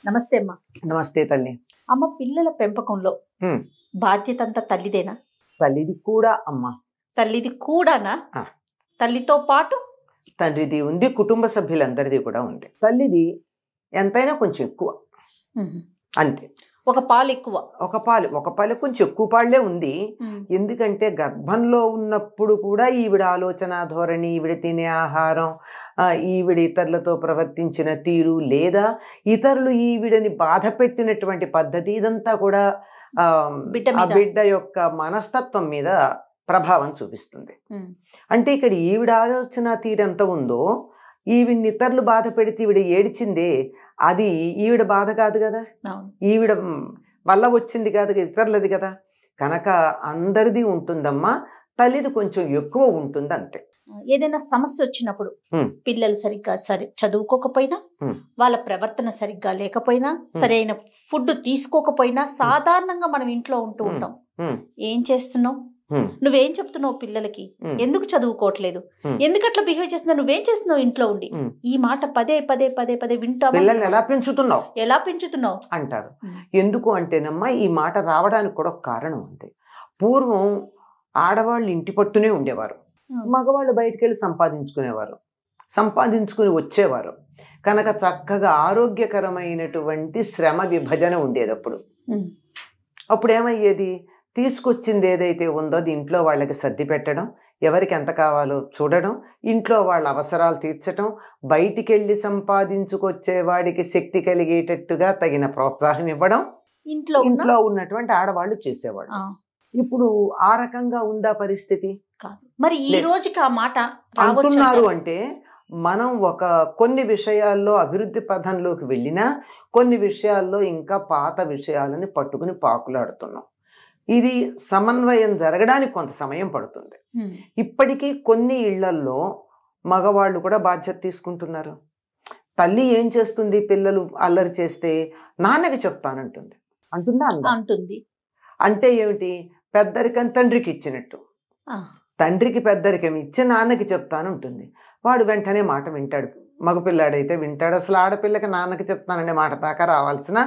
నమస్తే అమ్మా. నమస్తే తల్లి. అమ్మ, పిల్లల పెంపకంలో బాధ్యత అంతా తల్లిదేనా? తల్లిది కూడా అమ్మ. తల్లిది కూడానా? ఆ. తల్లితో పాటు తండ్రిది ఉంది, కుటుంబ సభ్యులందరిది కూడా ఉంది. తల్లిది ఎంతైనా కొంచెం ఎక్కువ, అంతే. ఒక పాలు ఎక్కువ, ఒక పాలు కొంచెం ఎక్కువ పాళ్లే ఉంది. ఎందుకంటే గర్భంలో ఉన్నప్పుడు కూడా ఈవిడ ఆలోచన ధోరణి, ఈవిడ తినే ఆహారం, ఈవిడ ఇతరులతో ప్రవర్తించిన తీరు, లేదా ఇతరులు ఈవిడని బాధ పెట్టినటువంటి పద్ధతి, ఇదంతా కూడా ఆ బిడ్డ యొక్క మనస్తత్వం మీద ప్రభావం చూపిస్తుంది. అంటే ఇక్కడ ఈవిడ ఆలోచన తీరు ఎంత ఉందో, ఈవిడ్ని ఇతరులు బాధ పెడితే ఈవిడ ఏడిచిందే అది ఈవిడ బాధ కాదు కదా, ఈవిడ వల్ల వచ్చింది కాదు, ఇతరులది కదా. కనుక అందరిది ఉంటుందమ్మా, తల్లిది కొంచెం ఎక్కువ ఉంటుంది, అంతే. ఏదైనా సమస్య వచ్చినప్పుడు పిల్లలు సరిగ్గా చదువుకోకపోయినా, వాళ్ళ ప్రవర్తన సరిగ్గా లేకపోయినా, సరైన ఫుడ్ తీసుకోకపోయినా, సాధారణంగా మనం ఇంట్లో ఉంటూ ఉంటాం. ఏం చేస్తున్నావు, నువ్వేం చెప్తున్నావు పిల్లలకి, ఎందుకు చదువుకోవట్లేదు, ఎందుకు అట్లా బిహేవ్ చేస్తున్నావు, నువ్వేం చేస్తున్నావు ఇంట్లో ఉండి, ఈ మాట పదే పదే పదే పదే వింటావు. పిల్లల్ని ఎలా పెంచుతున్నావు అంటారు. ఎందుకు అంటేనమ్మా, ఈ మాట రావడానికి కూడా ఒక కారణం ఉంది. పూర్వం ఆడవాళ్ళు ఇంటి పట్టునే ఉండేవారు, మగవాళ్ళు బయటికి వెళ్ళి సంపాదించుకుని వచ్చేవారు. కనుక చక్కగా ఆరోగ్యకరమైనటువంటి శ్రమ విభజన ఉండేది. అప్పుడు ఏమయ్యేది, తీసుకొచ్చింది ఏదైతే ఉందో అది ఇంట్లో వాళ్ళకి సర్ది పెట్టడం, ఎవరికి ఎంత కావాలో చూడడం, ఇంట్లో వాళ్ళ అవసరాలు తీర్చడం, బయటికి వెళ్ళి సంపాదించుకొచ్చే వాడికి శక్తి కలిగేటట్టుగా తగిన ప్రోత్సాహం ఇవ్వడం ఇంట్లో ఉన్నటువంటి ఆడవాళ్ళు చేసేవాళ్ళు. ఇప్పుడు ఆ రకంగా ఉందా పరిస్థితి? మరి ఈ రోజుకి ఆ మాట అంటున్నారు. అంటే మనం కొన్ని విషయాల్లో అభివృద్ధి పథంలోకి వెళ్ళినా, కొన్ని విషయాల్లో ఇంకా పాత విషయాలని పట్టుకుని పాకులాడుతున్నాం. ఇది సమన్వయం జరగడానికి కొంత సమయం పడుతుంది. ఇప్పటికీ కొన్ని ఇళ్లల్లో మగవాళ్ళు కూడా బాధ్యత తీసుకుంటున్నారు. తల్లి ఏం చేస్తుంది, పిల్లలు అల్లరి చేస్తే నాన్నకి చెప్తానంటుంది. అంటుంది. అంటే ఏమిటి, పెద్దరికం తండ్రికి ఇచ్చినట్టు. తండ్రికి పెద్దరికం ఇచ్చి నాన్నకి చెప్తానంటుంది. వాడు వెంటనే మాట వింటాడు. మగపిల్లాడైతే వింటాడు. అసలు ఆడపిల్లకి నాన్నకి చెప్తాననే మాట దాకా రావాల్సిన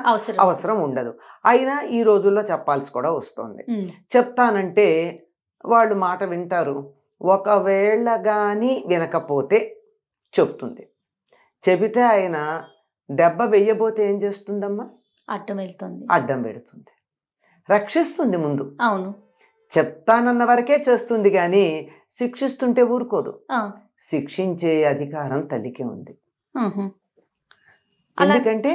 అవసరం ఉండదు. అయినా ఈ రోజుల్లో చెప్పాల్సి కూడా వస్తుంది. చెప్తానంటే వాళ్ళు మాట వింటారు. ఒకవేళ కానీ వినకపోతే చెప్తుంది. చెబితే ఆయన దెబ్బ వెయ్యబోతే ఏం చేస్తుందమ్మా, అడ్డం పెడుతుంది, రక్షిస్తుంది ముందు. అవును, చెప్తానన్న వరకే చేస్తుంది, కానీ శిక్షిస్తుంటే ఊరుకోదు. శిక్షించే అధికారం తల్లికి ఉంది. ఎందుకంటే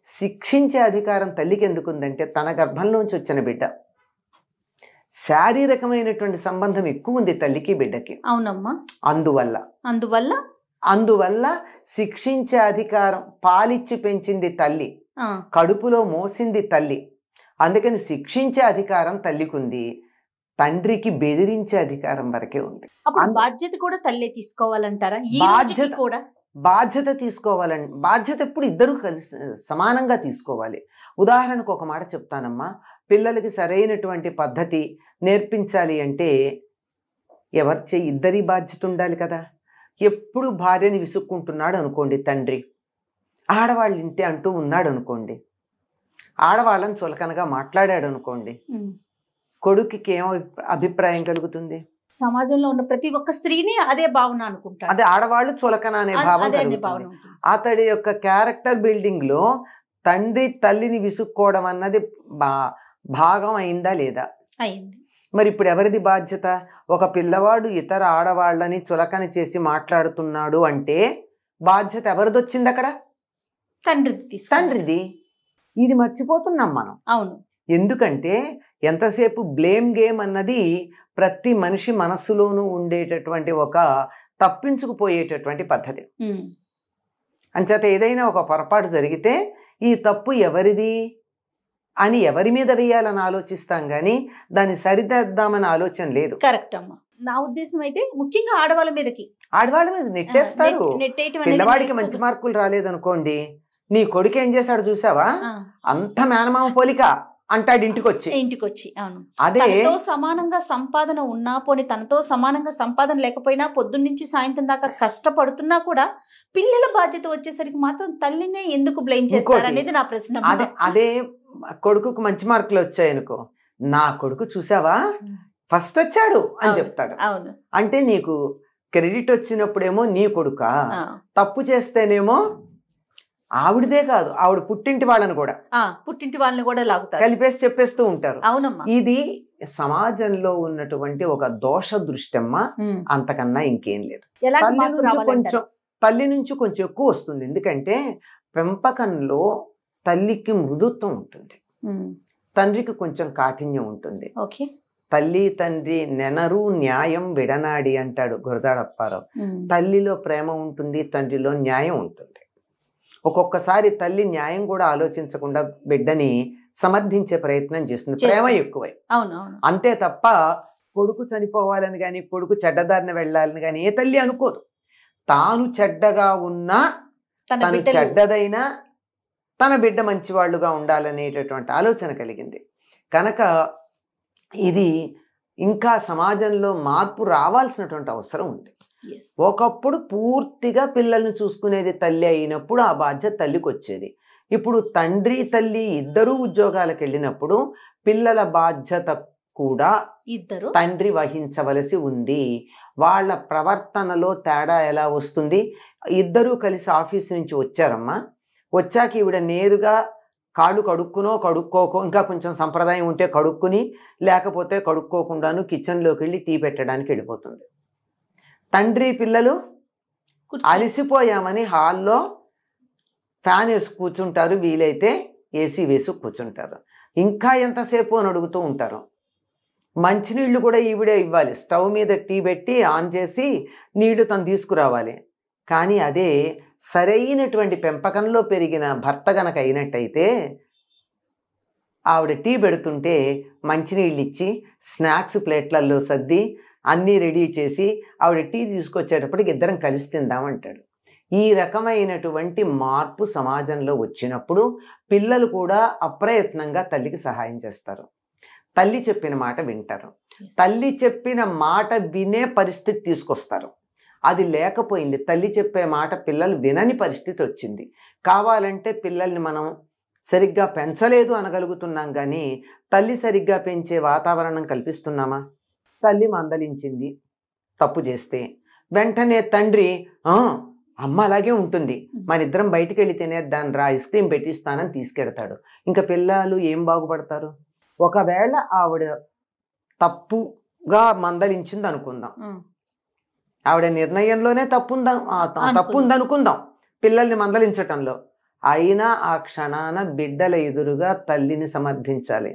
శిక్షించే అధికారం తల్లికి ఎందుకుందంటే, తన గర్భంలోంచి వచ్చిన బిడ్డ, శారీరకమైనటువంటి సంబంధం ఎక్కువ ఉంది తల్లికి బిడ్డకి. అవునమ్మా. అందువల్ల శిక్షించే అధికారం, పాలిచ్చి పెంచింది తల్లి, కడుపులో మోసింది తల్లి. అందుకని శిక్షించే అధికారం తల్లికి ఉంది, తండ్రికి బెదిరించే అధికారం వరకే ఉంది. బాధ్యత కూడా తల్లి తీసుకోవాలంటారా? బాధ్యత తీసుకోవాలండి. బాధ్యత ఎప్పుడు ఇద్దరు కలిసి సమానంగా తీసుకోవాలి. ఉదాహరణకు ఒక మాట చెప్తానమ్మా, పిల్లలకి సరైనటువంటి పద్ధతి నేర్పించాలి అంటే ఇద్దరి బాధ్యత ఉండాలి కదా. ఎప్పుడు భార్యని విసుక్కుంటున్నాడు అనుకోండి తండ్రి, ఆడవాళ్ళు ఇంతే అంటూ ఉన్నాడు అనుకోండి, ఆడవాళ్ళని చులకనగా మాట్లాడాడు అనుకోండి, కొడుకుకి ఏమో అభిప్రాయం కలుగుతుంది? సమాజంలో ఉన్న ప్రతి ఒక్క స్త్రీని అదే భావన అనుకుంటారు. అదే ఆడవాళ్ళు చులకన అనే భావన. అతడి యొక్క క్యారెక్టర్ బిల్డింగ్ లో తండ్రి తల్లిని విసుక్కోవడం అన్నది భాగం అయిందా లేదా? అయింది. మరి ఇప్పుడు ఎవరిది బాధ్యత? ఒక పిల్లవాడు ఇతర ఆడవాళ్ళని చులకన చేసి మాట్లాడుతున్నాడు అంటే బాధ్యత ఎవరిదొచ్చింది అక్కడ? తండ్రిది. ఇది మర్చిపోతున్నాం మనం. అవును. ఎందుకంటే ఎంతసేపు బ్లేమ్ గేమ్ అన్నది ప్రతి మనిషి మనస్సులోనూ ఉండేటటువంటి ఒక తప్పించుకుపోయేటటువంటి పద్ధతి. అంచేత ఏదైనా ఒక పొరపాటు జరిగితే ఈ తప్పు ఎవరిది అని ఎవరి మీద వేయాలని ఆలోచిస్తాం, కానీ దాన్ని సరిదిద్దామని ఆలోచన లేదు. కరెక్ట్ అమ్మా. నా ఉద్దేశం అయితే ముఖ్యంగా ఆడవాళ్ళ మీద నెట్టేస్తారు. పిల్లవాడికి మంచి మార్కులు రాలేదనుకోండి, నీ కొడుకు ఏం చేశాడు చూసావా, అంత మేనమామ పోలిక, అంటాడు ఇంటికి వచ్చి. అవును. అదే తనతో సమానంగా సంపాదన ఉన్నా పోనీ తనతో సమానంగా సంపాదన లేకపోయినా పొద్దున్నుంచి సాయంత్రం దాకా కష్టపడుతున్నా కూడా పిల్లల బాధ్యత వచ్చేసరికి మాత్రం తల్లినే ఎందుకు బ్లేమ్ చేస్తారు అనేది నా ప్రశ్న. అదే కొడుకుకు మంచి మార్కులు వచ్చాయనుకో, నా కొడుకు చూసావా ఫస్ట్ వచ్చాడు అని చెప్తాడు. అవును. అంటే నీకు క్రెడిట్ వచ్చినప్పుడేమో నీ కొడుకా, తప్పు చేస్తేనేమో ఆవిడదే కాదు ఆవిడ పుట్టింటి వాళ్ళని కూడా లాగుతారు, కలిపేసి చెప్పేస్తూ ఉంటారు. అవునమ్మా. ఇది సమాజంలో ఉన్నటువంటి ఒక దోష దృష్టమ్మ, అంతకన్నా ఇంకేం లేదు. తల్లి నుంచి కొంచెం ఎక్కువ వస్తుంది. ఎందుకంటే పెంపకంలో తల్లికి మృదుత్వం ఉంటుంది, తండ్రికి కొంచెం కాఠిన్యం ఉంటుంది. తల్లి తండ్రి నెనరు న్యాయం విడనాడి అంటాడు గురజాడ అప్పారావు. తల్లిలో ప్రేమ ఉంటుంది, తండ్రిలో న్యాయం ఉంటుంది. ఒక్కొక్కసారి తల్లి న్యాయం కూడా ఆలోచించకుండా బిడ్డని సమర్థించే ప్రయత్నం చేస్తుంది, ప్రేమ ఎక్కువై. అంతే తప్ప కొడుకు చనిపోవాలని కానీ కొడుకు చెడ్డదారిన వెళ్ళాలని కానీ ఏ తల్లి అనుకోదు. తాను చెడ్డగా ఉన్నా, తను చెడ్డదైనా తన బిడ్డ మంచివాళ్లుగా ఉండాలనేటటువంటి ఆలోచన కలిగింది కనుక ఇది ఇంకా సమాజంలో మార్పు రావాల్సినటువంటి అవసరం ఉంది. ఒకప్పుడు పూర్తిగా పిల్లల్ని చూసుకునేది తల్లి అయినప్పుడు ఆ బాధ్యత తల్లికి వచ్చేది. ఇప్పుడు తండ్రి తల్లి ఇద్దరూ ఉద్యోగాలకు వెళ్ళినప్పుడు పిల్లల బాధ్యత కూడా తండ్రి వహించవలసి ఉంది. వాళ్ళ ప్రవర్తనలో తేడా ఎలా వస్తుంది? ఇద్దరూ కలిసి ఆఫీస్ నుంచి వచ్చారమ్మా, వచ్చాక ఈవిడ నేరుగా కాళ్ళు కడుక్కోకో, ఇంకా కొంచెం సంప్రదాయం ఉంటే కడుక్కుని, లేకపోతే కడుక్కోకుండాను కిచెన్లోకి వెళ్ళి టీ పెట్టడానికి వెళ్ళిపోతుంది. తండ్రి పిల్లలు అలసిపోయామని హాల్లో ఫ్యాన్ వేసి కూర్చుంటారు, వీలైతే ఏసీ వేసి కూర్చుంటారు. ఇంకా ఎంతసేపు అని అడుగుతూ ఉంటారు. మంచినీళ్ళు కూడా ఈవిడే ఇవ్వాలి, స్టవ్ మీద టీ పెట్టి ఆన్ చేసి నీళ్లు తను తీసుకురావాలి. కానీ అదే సరైనటువంటి పెంపకంలో పెరిగిన భర్త గనక అయినట్టయితే ఆవిడ టీ పెడుతుంటే మంచినీళ్ళు ఇచ్చి స్నాక్స్ ప్లేట్లలో సర్ది అన్నీ రెడీ చేసి ఆవిడ టీ తీసుకొచ్చేటప్పటికి ఇద్దరం కలిసి తిందామంటాడు. ఈ రకమైనటువంటి మార్పు సమాజంలో వచ్చినప్పుడు పిల్లలు కూడా అప్రయత్నంగా తల్లికి సహాయం చేస్తారు, తల్లి చెప్పిన మాట వింటారు, తల్లి చెప్పిన మాట వినే పరిస్థితి తీసుకొస్తారు. అది లేకపోయింది, తల్లి చెప్పే మాట పిల్లలు వినని పరిస్థితి వచ్చింది. కావాలంటే పిల్లల్ని మనం సరిగ్గా పెంచలేదు అనగలుగుతున్నాం, కానీ తల్లి సరిగ్గా పెంచే వాతావరణం కల్పిస్తున్నామా? తల్లి మందలించింది తప్పు చేస్తే వెంటనే తండ్రి అమ్మ అలాగే ఉంటుంది, మన ఇద్దరం బయటికి వెళ్ళి తినేద్దాం రా, ఐస్ క్రీమ్ పెట్టిస్తానని తీసుకెడతాడు. ఇంకా పిల్లలు ఏం బాగుపడతారు? ఒకవేళ ఆవిడ తప్పుగా మందలించింది అనుకుందాం, ఆవిడ నిర్ణయంలోనే తప్పుందనుకుందాం పిల్లల్ని మందలించటంలో, అయినా ఆ క్షణాన బిడ్డల ఎదురుగా తల్లిని సమర్థించాలి,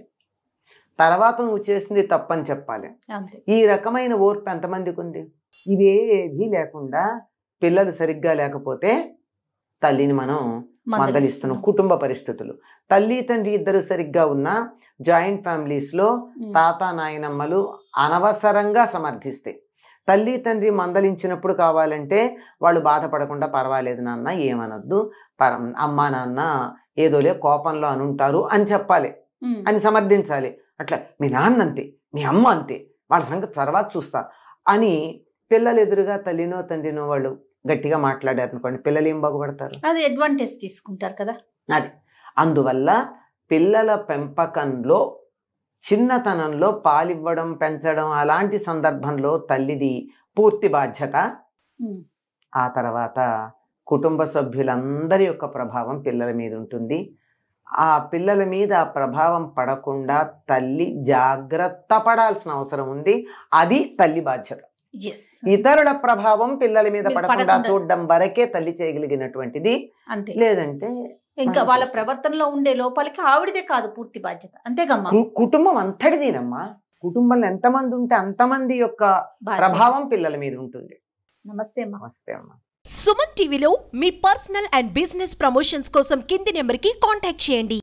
తర్వాత నువ్వు చేసింది తప్పని చెప్పాలి. ఈ రకమైన ఓర్పు ఎంతమందికి ఉంది? ఇవేది లేకుండా పిల్లలు సరిగ్గా లేకపోతే తల్లిని మనం మందలిస్తున్నాం. కుటుంబ పరిస్థితులు, తల్లి తండ్రి ఇద్దరు సరిగ్గా ఉన్నా జాయింట్ ఫ్యామిలీస్లో తాత నాయనమ్మలు అనవసరంగా సమర్థిస్తే, తల్లి తండ్రి మందలించినప్పుడు కావాలంటే వాళ్ళు బాధపడకుండా పర్వాలేదు నాన్న ఏమనొద్దు, అమ్మా నాన్న ఏదోలే కోపంలో అనుంటారు అని చెప్పాలి, అని సమర్థించాలి. అట్లా మీ నాన్న అంతే, మీ అమ్మ అంతే, వాళ్ళ సంగతి తర్వాత చూస్తా అని పిల్లలు ఎదురుగా తల్లినో తండ్రినో వాళ్ళు గట్టిగా మాట్లాడారు అనుకోండి, పిల్లలు ఏం బాగుపడతారు? అది అడ్వాంటేజ్ తీసుకుంటారు కదా. అది అందువల్ల పిల్లల పెంపకంలో చిన్నతనంలో పాలివ్వడం పెంచడం అలాంటి సందర్భంలో తల్లిది పూర్తి బాధ్యత. ఆ తర్వాత కుటుంబ సభ్యులందరి యొక్క ప్రభావం పిల్లల మీద ఉంటుంది. ఆ పిల్లల మీద ఆ ప్రభావం పడకుండా తల్లి జాగ్రత్త పడాల్సిన అవసరం ఉంది, అది తల్లి బాధ్యత. ఇతరుల ప్రభావం పిల్లల మీద పడకుండా చూడడం వరకే తల్లి చేయగలిగినటువంటిది, లేదంటే ఇంకా వాళ్ళ ప్రవర్తనలో ఉండే లోపాలకి ఆవిడదే కాదు పూర్తి బాధ్యత. అంతేగమ్మా, కుటుంబం అంతటిదేనమ్మా. కుటుంబంలో ఎంతమంది ఉంటే అంతమంది యొక్క ప్రభావం పిల్లల మీద ఉంటుంది. నమస్తే అమ్మా. నమస్తే అమ్మా. సుమన్ టీవీలో మీ పర్సనల్ అండ్ బిజినెస్ ప్రమోషన్స్ కోసం కింది నెంబర్కి కాంటాక్ట్ చేయండి.